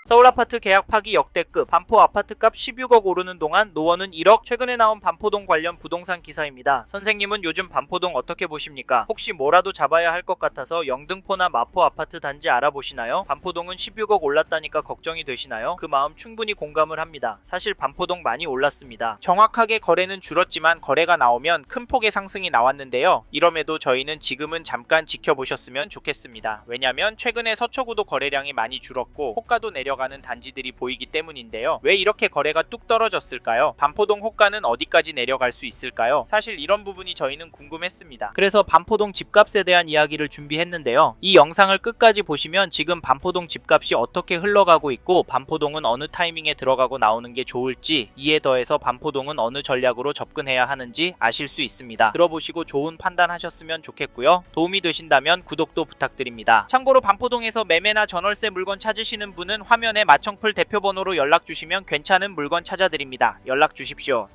서울 아파트 계약 파기 역대급, 반포 아파트값 16억 오르는 동안 노원은 1억. 최근에 나온 반포동 관련 부동산 기사입니다. 선생님은 요즘 반포동 어떻게 보십니까? 혹시 뭐라도 잡아야 할 것 같아서 영등포나 마포 아파트 단지 알아보시나요? 반포동은 16억 올랐다니까 걱정이 되시나요? 그 마음 충분히 공감을 합니다. 사실 반포동 많이 올랐습니다. 정확하게 거래는 줄었지만 거래가 나오면 큰 폭의 상승이 나왔는데요. 이럼에도 저희는 지금은 잠깐 지켜보셨으면 좋겠습니다. 왜냐면 최근에 서초구도 거래량이 많이 줄었고 호가도 내려가는 단지들이 보이기 때문인데요. 왜 이렇게 거래가 뚝 떨어졌을까요? 반포동 호가는 어디까지 내려갈 수 있을까요? 사실 이런 부분이 저희는 궁금했습니다. 그래서 반포동 집값에 대한 이야기를 준비했는데요. 이 영상을 끝까지 보시면 지금 반포동 집값이 어떻게 흘러가고 있고 반포동은 어느 타이밍에 들어가고 나오는 게 좋을지, 이에 더해서 반포동은 어느 전략으로 접근해야 하는지 아실 수 있습니다. 들어보시고 좋은 판단하셨으면 좋겠고요. 도움이 되신다면 구독도 부탁드립니다. 참고로 반포동에서 매매나 전월세 물건 찾으시는 분은 화면에 마청풀 대표번호로 연락주시면 괜찮은 물건 찾아드립니다. 연락주십시오.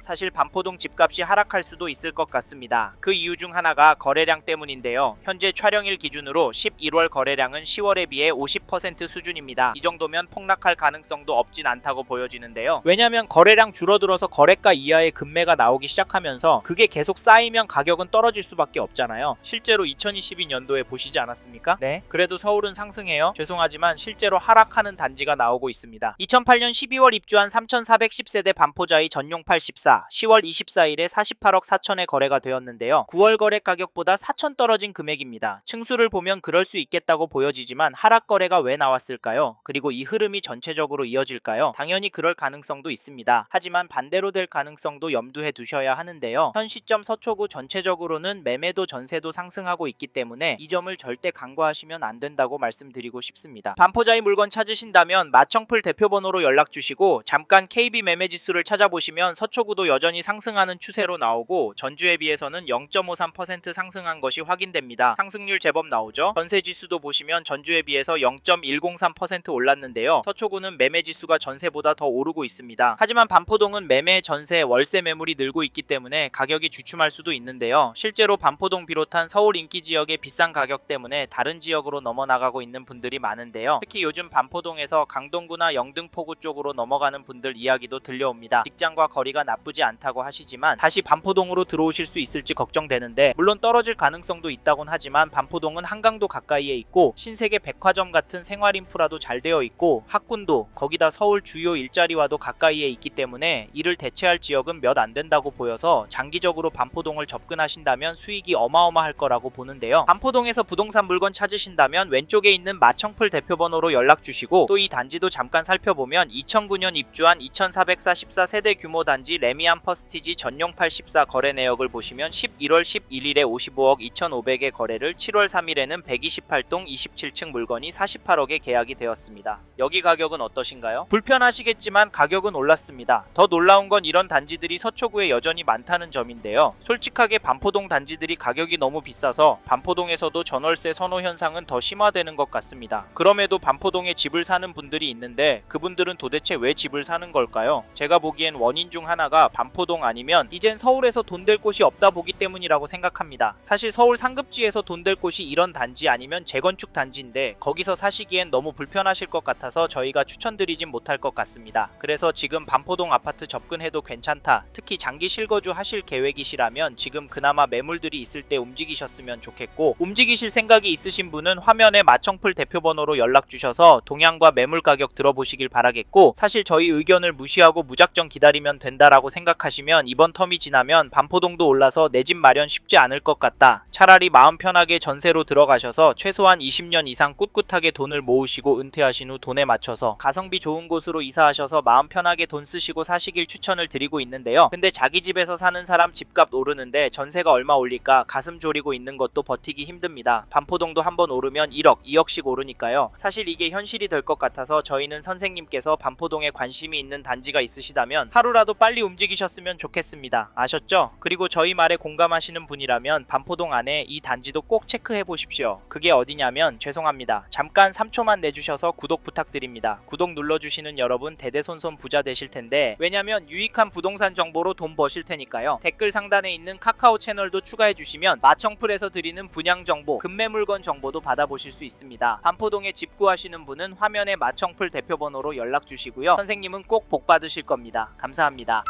사실 반포동 집값이 하락할 수도 있을 것 같습니다. 그 이유 중 하나가 거래량 때문인데요. 현재 촬영일 기준으로 11월 거래량은 10월에 비해 50% 수준입니다. 이 정도면 폭락할 가능성도 없진 않다고 보여지는데요. 왜냐면 거래량 줄어들어서 거래가 이하의 급매가 나오기 시작하면서 그게 계속 쌓이면 가격은 떨어질 수밖에 없잖아요. 실제로 2022년도에 보시지 않았습니까? 네. 그래도 서울은 상승해요. 죄송하지만 실제로 하락하는 단지가 나오고 있습니다. 2008년 12월 입주한 3410세대 반포자이 전용 84 10월 24일에 48억 4천에 거래가 되었는데요. 9월 거래 가격보다 4천 떨어진 금액입니다. 층수를 보면 그럴 수 있겠다고 보여지지만 하락 거래가 왜 나왔을까요? 그리고 이 흐름이 전체적으로 이어질까요? 당연히 그럴 가능성도 있습니다. 하지만 반대로 될 가능성도 염두에 두셔야 하는데요. 현 시점 서초구 전체적으로는 매매도 전세도 상승하고 있기 때문에 이 점을 절대 간과하시면 안 된다고 말씀드리고 싶습니다. 반포자이 물건 찾으신다면 마청풀 대표번호로 연락주시고 잠깐 KB 매매지수를 찾아보시면 서초구도 여전히 상승하는 추세로 나오고 전주에 비해서는 0.53% 상승한 것이 확인됩니다. 상승률 제법 나오죠. 전세지수도 보시면 전주에 비해서 0.103% 올랐는데요. 서초구는 매매지수가 전세보다 더 오르고 있습니다. 하지만 반포동은 매매, 전세, 월세 매물이 늘고 있기 때문에 가격이 주춤할 수도 있는데요. 실제로 반포동 비롯한 서울 인기 지역의 비싼 가격 때문에 다른 지역으로 넘어나가고 있는 분들이 많은데요. 특히 요즘 반포동에서 강동구나 영등포구 쪽으로 넘어가는 분들 이야기도 들려옵니다. 직장과 거리가 나쁘지 않다고 하시지만 다시 반포동으로 들어오실 수 있을지 걱정되는데, 물론 떨어질 가능성도 있다곤 하지만 반포동은 한강도 가까이에 있고 신세계 백화점 같은 생활 인프라도 잘 되어 있고 학군도, 거기다 서울 주요 일자리와도 가까이에 있기 때문에 이를 대체할 지역은 몇 안 된다고 보여서 장기적으로 반포동을 접근하신다면 수익이 어마어마할 거라고 보는데요. 반포동에서 부동산 물건 찾으신다면 왼쪽에 있는 마청풀 대표번호로 연락주시고, 또 이 단지도 잠깐 살펴보면 2009년 입주한 2444세대 규모 단지 레미안 퍼스티지 전용 84 거래 내역을 보시면 11월 11일에 55억 2,500의 거래를, 7월 3일에는 128동 27층 물건이 48억에 계약이 되었습니다. 여기 가격은 어떠신가요? 불편하시겠지만 가격은 올랐습니다. 더 놀라운 건 이런 단지들이 서초구에 여전히 많다는 점인데요. 솔직하게 반포동 단지들이 가격이 너무 비싸서 반포동에서도 전월세 선호 현상은 더 심화되는 것 같습니다. 그럼에도 반포동에 집을 사는 분들이 있는데 그분들은 도대체 왜 집을 사는 걸까요? 제가 보기엔 원인 중 하나가 반포동 아니면 이젠 서울에서 돈 될 곳이 없다 보기 때문이라고 생각합니다. 사실 서울 상급지에서 돈 될 곳이 이런 단지 아니면 재건축 단지인데 거기서 사시기엔 너무 불편하실 것 같아서 저희가 추천드리진 못할 것 같습니다. 그래서 지금 반포동 아파트 접근해도 괜찮다, 특히 장기 실거주 하실 계획이시라면 지금 그나마 매물들이 있을 때 움직이셨으면 좋겠고, 움직이실 생각이 있으신 분은 화면에 마청풀 대표번호로 연락주셔서 동향과 매물 가격 들어보시길 바라겠고, 사실 저희 의견을 무시하고 무작정 기다리면 된다라고 생각하시면 이번 텀이 지나면 반포동도 올라서 내 집 마련 쉽지 않을 것 같다, 차라리 마음 편하게 전세로 들어가셔서 최소한 20년 이상 꿋꿋하게 돈을 모으시고 은퇴하신 후 돈에 맞춰서 가성비 좋은 곳으로 이사하셔서 마음 편하게 돈 쓰시고 사시길 추천을 드리고 있는데요. 근데 자기 집에서 사는 사람 집값 오르는데 전세가 얼마 올릴까 가슴 졸이고 있는 것도 버티기 힘듭니다. 반포동도 한번 오르면 1억, 2억씩 오르니까요. 사실 이게 현실이 될 것 같아서 저희는 선생님께서 반포동에 관심이 있는 단지가 있으시다면 하루라도 빨리 움직여 움직이셨으면 좋겠습니다. 아셨죠? 그리고 저희 말에 공감하시는 분이라면 반포동 안에 이 단지도 꼭 체크해 보십시오. 그게 어디냐면 죄송합니다. 잠깐 3초만 내주셔서 구독 부탁드립니다. 구독 눌러주시는 여러분 대대손손 부자 되실 텐데, 왜냐면 유익한 부동산 정보로 돈 버실 테니까요. 댓글 상단에 있는 카카오 채널도 추가해 주시면 마청풀에서 드리는 분양 정보, 급매 물건 정보도 받아보실 수 있습니다. 반포동에 집 구하시는 분은 화면에 마청풀 대표번호로 연락 주시고요. 선생님은 꼭 복 받으실 겁니다. 감사합니다.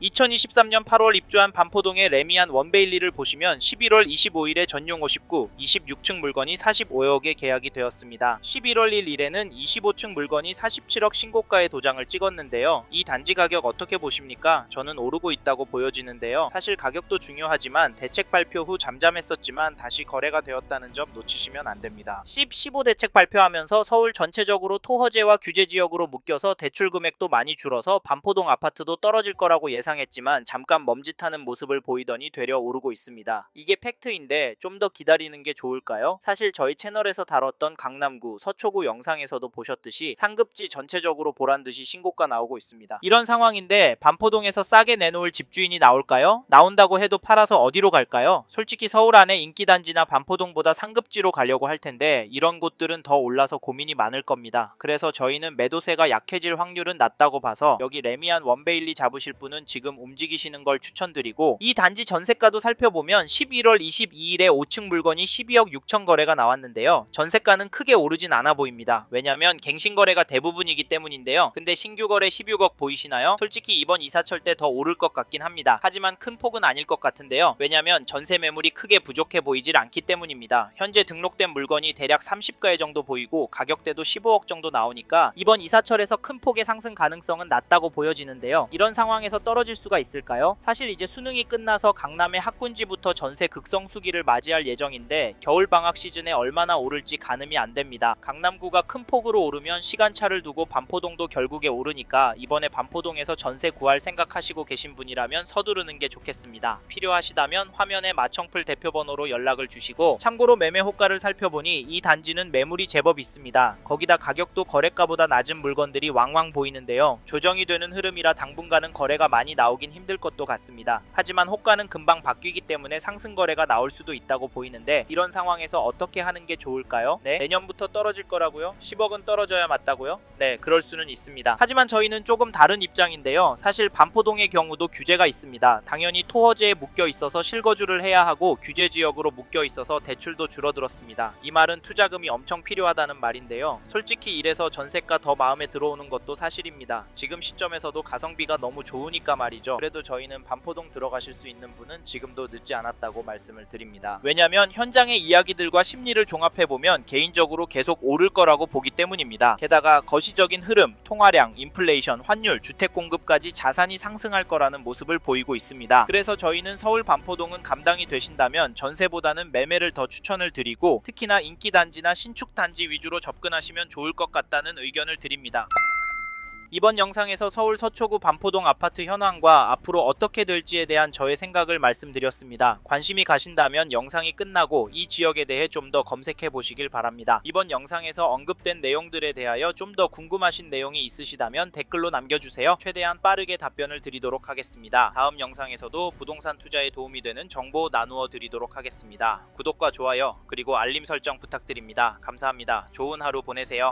2023년 8월 입주한 반포동의 레미안 원베일리를 보시면 11월 25일에 전용 59, 26층 물건이 45억에 계약이 되었습니다. 11월 1일에는 25층 물건이 47억 신고가의 도장을 찍었는데요. 이 단지 가격 어떻게 보십니까? 저는 오르고 있다고 보여지는데요. 사실 가격도 중요하지만 대책 발표 후 잠잠했었지만 다시 거래가 되었다는 점 놓치시면 안 됩니다. 15 대책 발표하면서 서울 전체적으로 토허제와 규제 지역으로 묶여서 대출 금액도 많이 줄어서 반포동 아파트도 떨어질 거라고 예상했지만 잠깐 멈칫하는 모습을 보이더니 되려 오르고 있습니다. 이게 팩트인데 좀 더 기다리는 게 좋을까요? 사실 저희 채널에서 다뤘던 강남구, 서초구 영상에서도 보셨듯이 상급지 전체적으로 보란듯이 신고가 나오고 있습니다. 이런 상황인데 반포동에서 싸게 내놓을 집주인이 나올까요? 나온다고 해도 팔아서 어디로 갈까요? 솔직히 서울 안에 인기단지나 반포동보다 상급지로 가려고 할 텐데 이런 곳들은 더 올라서 고민이 많을 겁니다. 그래서 저희는 매도세가 약해질 확률은 낮다고 봐서 여기 레미안 원베일리 잡으실 분은 지금 움직이시는 걸 추천드리고, 이 단지 전세가도 살펴보면 11월 22일에 5층 물건이 12억 6천 거래가 나왔는데요. 전세가는 크게 오르진 않아 보입니다. 왜냐면 갱신 거래가 대부분이기 때문인데요. 근데 신규 거래 16억 보이시나요? 솔직히 이번 이사철 때 더 오를 것 같긴 합니다. 하지만 큰 폭은 아닐 것 같은데요. 왜냐면 전세 매물이 크게 부족해 보이질 않기 때문입니다. 현재 등록된 물건이 대략 30가에 정도 보이고 가격대도 15억 정도 나오니까 이번 이사철에서 큰 폭의 상승 가능성은 낮다고 보여지는데요. 이런 상황에서 떨어질 수가 있을까요? 사실 이제 수능이 끝나서 강남의 학군지부터 전세 극성수기를 맞이할 예정인데 겨울 방학 시즌에 얼마나 오를지 가늠이 안 됩니다. 강남구가 큰 폭으로 오르면 시간차를 두고 반포동도 결국에 오르니까 이번에 반포동에서 전세 구할 생각하시고 계신 분이라면 서두르는 게 좋겠습니다. 필요하시다면 화면에 마청풀 대표번호로 연락을 주시고, 참고로 매매 호가를 살펴보니 이 단지는 매물이 제법 있습니다. 거기다 가격도 거래가보다 낮은 물건들이 왕왕 보이는데요. 조정이 되는 흐름이라 당분간은 거래가 많이 나오긴 힘들 것도 같습니다. 하지만 호가는 금방 바뀌기 때문에 상승 거래가 나올 수도 있다고 보이는데 이런 상황에서 어떻게 하는 게 좋을까요? 네, 내년부터 떨어질 거라고요? 10억은 떨어져야 맞다고요? 네, 그럴 수는 있습니다. 하지만 저희는 조금 다른 입장인데요. 사실 반포동의 경우도 규제가 있습니다. 당연히 토허제에 묶여 있어서 실거주를 해야 하고 규제 지역으로 묶여 있어서 대출도 줄어들었습니다. 이 말은 투자금이 엄청 필요하다는 말인데요. 솔직히 이래서 전세가 더 마음에 들어오는 것도 사실입니다. 지금 시점에서도 가성비가 너무 좋으니까 말이죠. 그래도 저희는 반포동 들어가실 수 있는 분은 지금도 늦지 않았다고 말씀을 드립니다. 왜냐면 현장의 이야기들과 심리를 종합해보면 개인적으로 계속 오를 거라고 보기 때문입니다. 게다가 거시적인 흐름, 통화량, 인플레이션, 환율, 주택 공급까지 자산이 상승할 거라는 모습을 보이고 있습니다. 그래서 저희는 서울 반포동은 감당이 되신다면 전세보다는 매매를 더 추천을 드리고, 특히나 인기단지나 신축단지 위주로 접근하시면 좋을 것 같다는 의견을 드립니다. 이번 영상에서 서울 서초구 반포동 아파트 현황과 앞으로 어떻게 될지에 대한 저의 생각을 말씀드렸습니다. 관심이 가신다면 영상이 끝나고 이 지역에 대해 좀 더 검색해 보시길 바랍니다. 이번 영상에서 언급된 내용들에 대하여 좀 더 궁금하신 내용이 있으시다면 댓글로 남겨주세요. 최대한 빠르게 답변을 드리도록 하겠습니다. 다음 영상에서도 부동산 투자에 도움이 되는 정보 나누어 드리도록 하겠습니다. 구독과 좋아요 그리고 알림 설정 부탁드립니다. 감사합니다. 좋은 하루 보내세요.